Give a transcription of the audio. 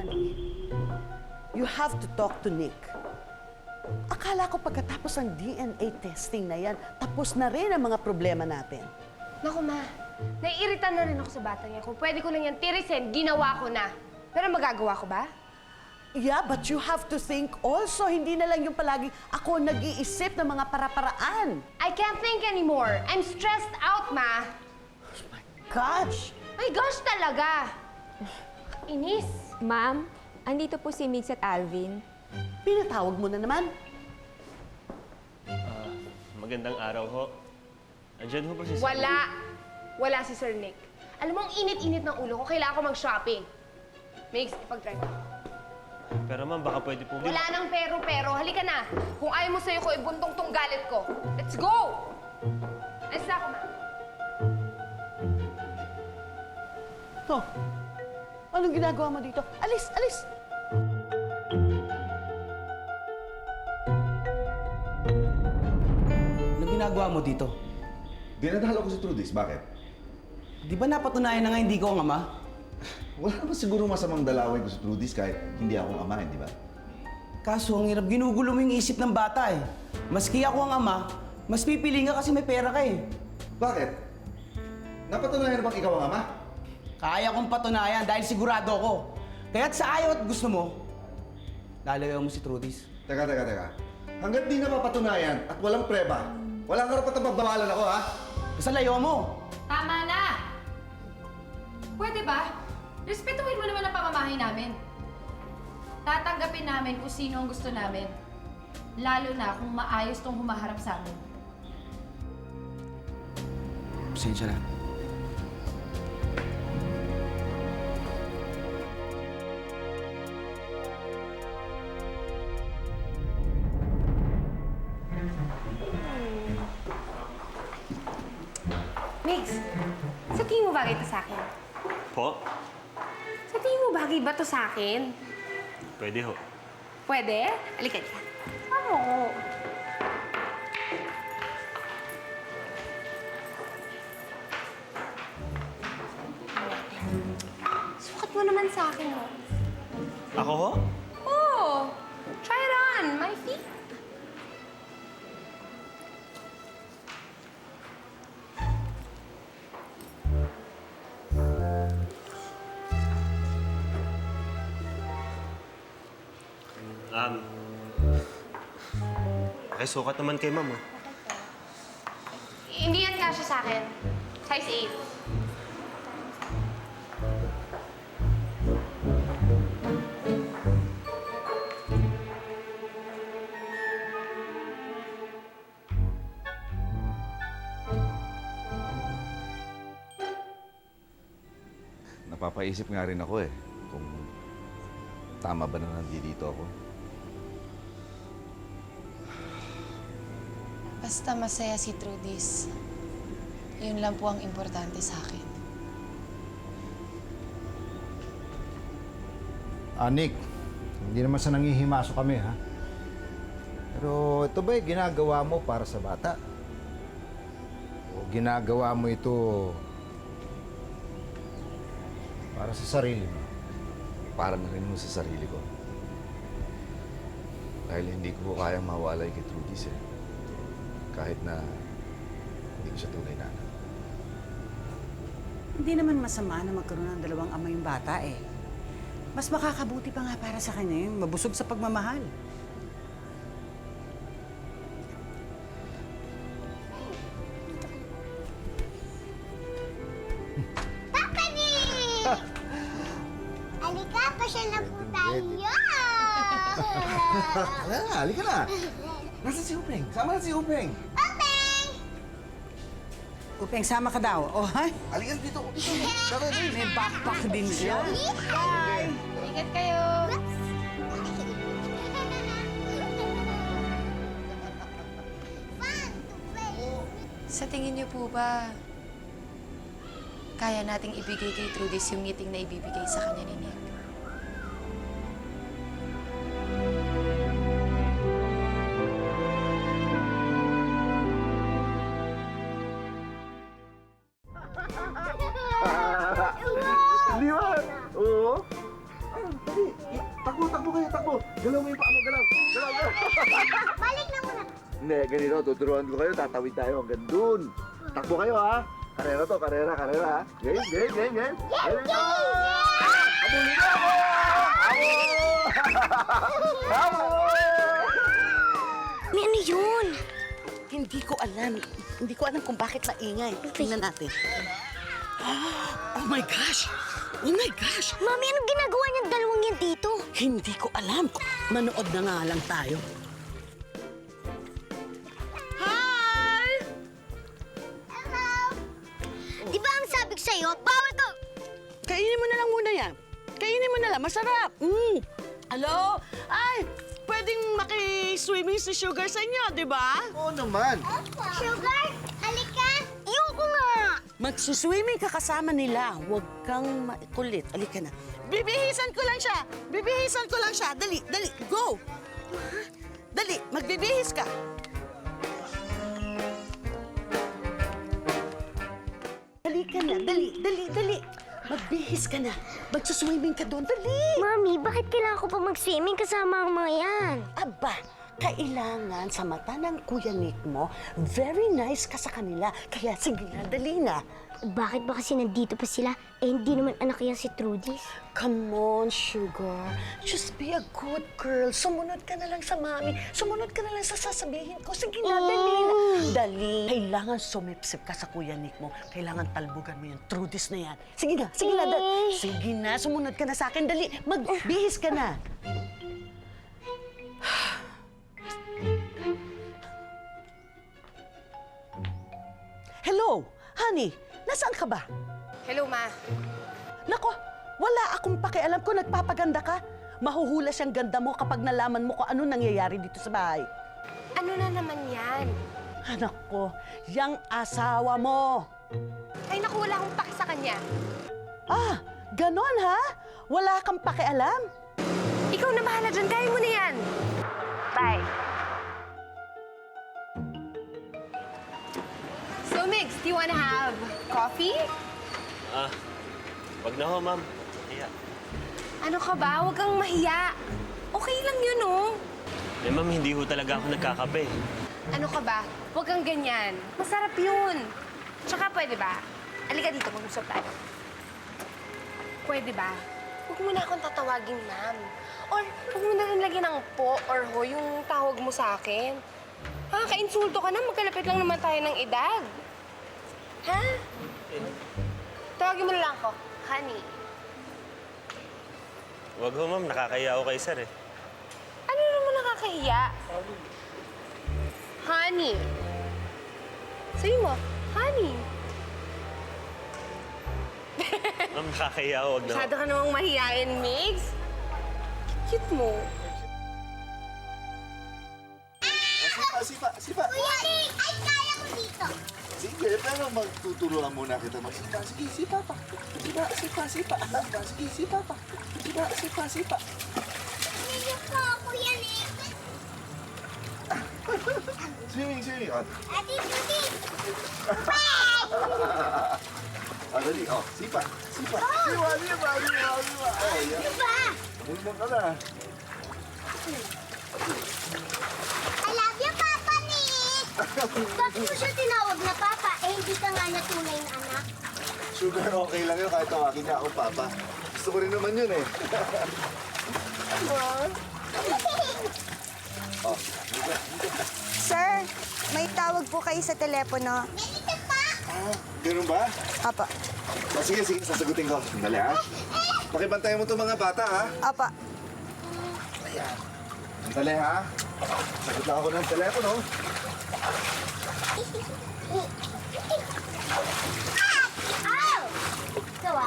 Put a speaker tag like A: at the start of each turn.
A: honey. You have to talk to Nick. Akala ko pagkatapos ng DNA testing na yan, tapos na rin ang mga problema natin.
B: Naku, Ma. Naiirita na rin ako sa batang yan. Kung pwede ko lang yan tirisin, ginawa ko na. Pero magagawa ko ba?
A: Yeah, but you have to think also. Hindi na lang yung palagi ako nag-iisip ng mga para-paraan.
B: I can't think anymore. I'm stressed out, Ma.
A: Oh my gosh!
B: My gosh talaga. Inis.
C: Ma'am, andito po si Migs at Alvin.
A: Pinatawag mo na naman.
D: Magandang araw ho. Andiyan ho ba si Sir?
B: Wala. Wala si Sir Nick. Alam mo, ang init-init ng ulo ko. Kailangan ko mag-shopping. Migs, ipag-drive ko.
D: Pero ma'am, baka pwede po...
B: Wala nang pero-pero. Halika na. Kung ayaw mo sa'yo ko, ibuntong tong galit ko. Let's go! Alis na ako, Ma.
A: To, anong ginagawa mo dito? Alis! Alis!
E: Anong ginagawa mo dito?
F: Dinadalo ko si Trudis. Bakit?
E: Di ba napatunayan na nga hindi ko ang ama?
F: Wala naman siguro masamang dalawin ko si Trudis kahit hindi akong ama, di ba?
E: Kaso ang hirap ginugulo mo yung isip ng bata eh. Maski ako ang ama, mas pipili ka kasi may pera ka eh.
F: Bakit? Napatunayan na bang ikaw ang ama?
E: Kaya kong patunayan dahil sigurado ako. Kaya't sa ayaw at gusto mo, lalayaw mo si Trudis.
F: Teka. Hanggat di napapatunayan at walang preba, walang karapatang pagbawalan ako, ha?
E: Basta layo mo.
G: Tama na! Pwede ba? Respetuhin mo naman ang pamamahay namin. Tatanggapin namin kung sino ang gusto namin. Lalo na kung maayos tong humaharap sa amin.
E: Pasensya na.
B: Migs, sa tingin mo bagay ito sa akin?
D: Po?
B: Sa tingin mo bagay ba ito sa akin?
D: Pwede ho.
B: Pwede? Halika dyan. Ano? Sukat mo naman sa akin, oh.
D: Ako ho?
B: Oh, try it on. My feet.
D: Sukat naman kay ma'am, oh.
B: Hindi yan kasya sa akin. Size 8.
F: Napapaisip nga rin ako eh, kung tama ba na nandito ako.
H: Basta masaya si Trudis. Yun lang po ang importante sa akin.
I: Nick, hindi naman sa nangihimaso kami, ha? Pero ito ba'y ginagawa mo para sa bata? O ginagawa mo ito para sa sarili mo?
F: Para na rin mo sa sarili ko. Dahil hindi ko kayang mawalay kay Trudis eh. Kahit na hindi ko siya tunay na anak.
A: Hindi naman masama na magkaroon ng dalawang ama yung bata eh. Mas makakabuti pa nga para sa kanya yung mabusog sa pagmamahal.
J: Papa Nick! Halika, pasyal na po tayo!
F: Halika na! Nasaan si Upeng? Sama na si Upeng!
A: Upeng, sama ka daw. Oh, hay?
F: Halika dito!
A: May backpack din siya.
G: Ingat kayo!
H: Sa tingin niyo po ba, kaya nating ibigay kay Trudis yung ngiting na ibibigay sa kanya ni Nick?
F: Di ba? Oo. takbo kayo, takbo. Galaw mo yung paa mo, galaw. Galaw, galaw.
J: Balik na muna.
F: Hindi, ganito, tuturuan ko kayo, tatawid tayo hanggang dun. Takbo kayo ha. Karera to, karera, ha. Game, game, game, game. Game, Habulin mo ako!
J: May ano yun?
A: Hindi ko alam. Hindi ko alam kung bakit maingay. Tingnan natin. Oh my gosh! Oh my gosh!
J: Mami, anong ginagawa niyang dalawang yan dito?
A: Hindi ko alam. Manood na nga lang tayo. Hi!
J: Hello? Di ba ang sabi ko sa'yo, bawal ka...
A: Kainin mo na lang muna yan. Kainin mo na lang. Masarap. Hello? Ay, pwedeng maki-swimming si Sugar sa inyo, di ba?
F: Oo naman.
J: Sugar, halika. Ayoko nga.
A: Magsuswimming ka kasama nila. Huwag kang maikulit. Alika na. Bibihisan ko lang siya. Bibihisan ko lang siya. Dali, dali. Go! Dali, magbibihis ka. Dali ka na. Dali, dali, dali. Magbihis ka na. Magsuswimming ka doon. Dali!
J: Mami, bakit kailangan ko pa mag-swimming kasama ang mga yan?
A: Aba, kailangan sa mata ng Kuya Nick mo, very nice ka sa kanila. Kaya sige na, dali na.
J: Bakit ba kasi nandito pa sila? Eh, hindi naman anak yan si Trudy's.
A: Come on, Sugar. Just be a good girl. Sumunod ka na lang sa mami. Sumunod ka na lang sa sasabihin ko. Sige na, dali na. Dali. Kailangan sumipsip ka sa Kuya Nick mo. Kailangan talbugan mo yung Trudy's na yan. Sige na, sige na. Sige na, sumunod ka na sa akin. Dali, magbihis ka na. Hello, honey. Nasaan ka ba?
B: Hello, Ma.
A: Nako, wala akong pakialam kung nagpapaganda ka. Mahuhula siyang ganda mo kapag nalaman mo kung ano nangyayari dito sa bahay.
B: Ano na naman yan?
A: Anak ko, yang asawa mo.
B: Ay, naku, wala akong paki sa kanya.
A: Ah, ganon ha? Wala kang pakialam?
B: Ikaw na bahala dyan. Kaya mo na yan. Bye. So, Migs, do you wanna have coffee?
D: Wag na ho, ma'am. Kaya.
B: Ano ka ba? Huwag kang mahiya. Okay lang yun, oh.
D: Eh, ma'am, hindi ho talaga ako nagkakape.
B: Ano ka ba? Huwag kang ganyan. Masarap yun. Tsaka pwede ba? Halika dito, mag-usap tayo. Pwede ba? Huwag mo na akong tatawagin, ma'am. Or huwag mo na rin lagyan ng po or ho yung tawag mo sa akin. Ha? Ka-insulto ka na. Magkalapit lang naman tayo ng edad. Ha? Tawagin mo na lang ako. Honey.
D: Wag ho, ma'am. Nakakaya ako kay sir eh.
B: Ano naman nakakahiya? Honey. Sabi mo, honey.
D: Ma'am, nakakaya ako. Wag na ho.
B: Masyado ka namang mahihain, Migs. Cute mo.
F: Sipa.
J: Kuya Nick, ay kaya ko dito.
F: Sige, pero magtuturuan muna kita magsipa. Sige, sipa pa. Sipa. Sige, sipa pa. Sipa.
J: Hindi po, Kuya Nick.
F: Swimming.
J: Ate Trudy.
F: Dali. Sipa. Sipa. Oh, yan.
J: Diba?
F: Bulmong ka na.
J: I love you, Papa Nick. Bakit mo siya tinawag na Papa? Eh, hindi ka nga na tunay na anak.
F: Sugar, okay lang yun kahit tawagin niya ako Papa. Gusto ko rin naman yun eh.
C: Sir, may tawag po kayo sa telepono.
J: Ganito pa.
F: Ganun ba?
C: Apa.
F: Sige, sasagutin ko. Dali ha. Pakibantayan mo itong mga bata ha.
C: Apa.
F: Dali ha. Sagot lang ako ng telepono.
J: Ow! Gawa.